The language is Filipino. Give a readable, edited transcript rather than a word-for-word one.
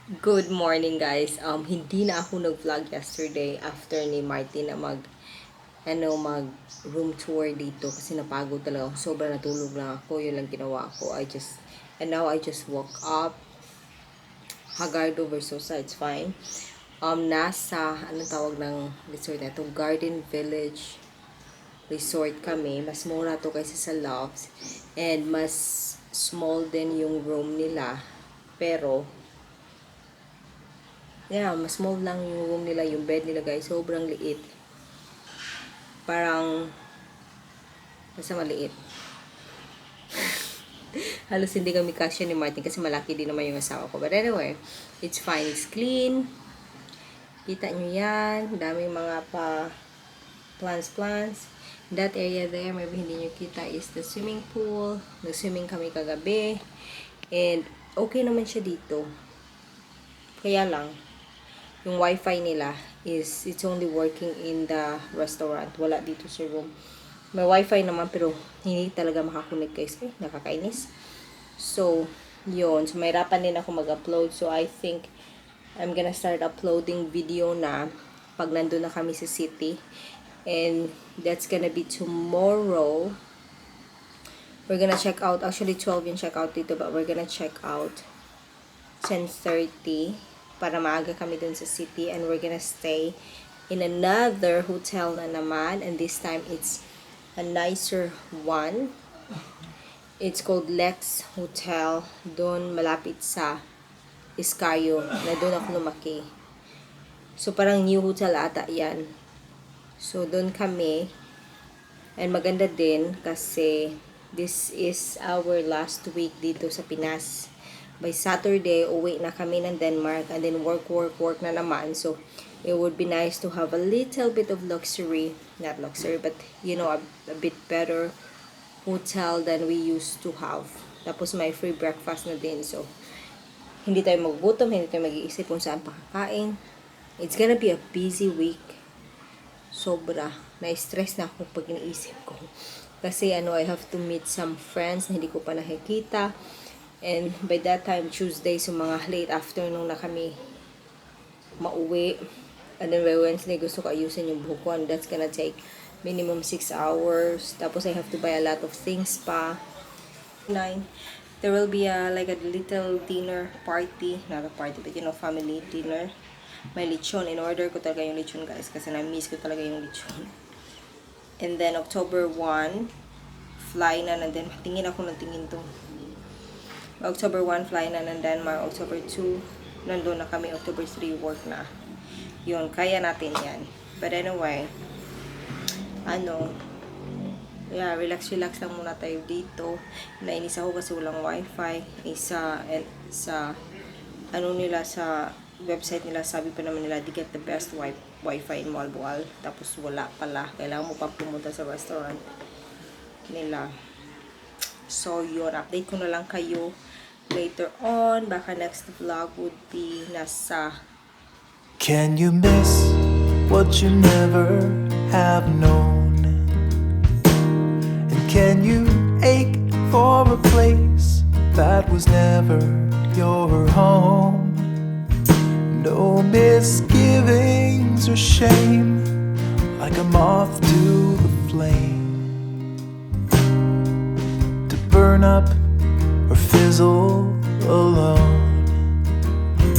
Good morning guys. Hindi na ako nag-vlog yesterday after ni Martin na mag room tour dito kasi napagod talaga ako. Sobrang natulog lang ako. Yun lang ginawa ko. And now I just woke up. Haggard over Sosa, it's fine. Nasa, anong tawag ng resort na ito? Garden Village Resort kami. Mas mura to kaysa sa Loves. And mas small din yung room nila. Pero, yeah, mas small lang yung room nila, yung bed nila guys, sobrang liit. Parang, basta maliit. Halos hindi kami kasya ni Martin kasi malaki din naman yung asawa ko. But anyway, it's fine, it's clean. Kita nyo yan, daming mga plants. That area there, maybe hindi nyo kita, is the swimming pool. Nag-swimming kami kagabi. And, okay naman siya dito. Kaya lang, yung wifi nila is it's only working in the restaurant, wala dito sa room. May wifi naman pero hindi talaga makakonect guys. Nakakainis. So yun, so mahirapan din ako mag-upload, so I think I'm gonna start uploading video na pag nandun na kami sa city, and that's gonna be tomorrow. We're gonna check out, actually 12 yung check out dito, but we're gonna check out 10:30 para maaga kami dun sa city, and we're gonna stay in another hotel na naman, and this time it's a nicer one. It's called Lex Hotel, doon malapit sa Iscayo, na doon ako lumaki. So parang new hotel ata yan. So doon kami, and maganda din kasi this is our last week dito sa Pinas. By Saturday, uwi na kami ng Denmark, and then work na naman. So, it would be nice to have a little bit of luxury. Not luxury, but, you know, a bit better hotel than we used to have. Tapos, may free breakfast na din. So, hindi tayo magugutom, hindi tayo mag-iisip kung saan pakakain. It's gonna be a busy week. Sobra. Na-stress na ako pag iniisip ko. Kasi, I have to meet some friends na hindi ko pa nakikita. And by that time, Tuesday, so mga late afternoon na kami mauwi. And then by Wednesday, gusto ko ayusin yung buhok ko. And that's gonna take minimum 6 hours. Tapos I have to buy a lot of things pa. 9. There will be like a little dinner party. Not a party, but family dinner. May lechon. In order ko talaga yung lechon guys. Kasi na-miss ko talaga yung lechon. And then October 1, fly na. And then tingin ako ng tingin to. October 1, fly na ng Denmark. October 2, nandun na kami. October 3, work na. Yun, kaya natin yan. But anyway, relax lang muna tayo dito. Nainis ako kasi walang wifi. Sa website nila, sabi pa naman nila, they get the best wifi in Malboal. Tapos wala pala. Kailangan mo pa pumunta sa restaurant nila. So, yun. Update ko na lang kayo later on. Baka next vlog would be nasa... Can you miss what you never have known? And can you ache for a place that was never your home? No misgivings or shame, like a moth to the flame, burn up or fizzle alone.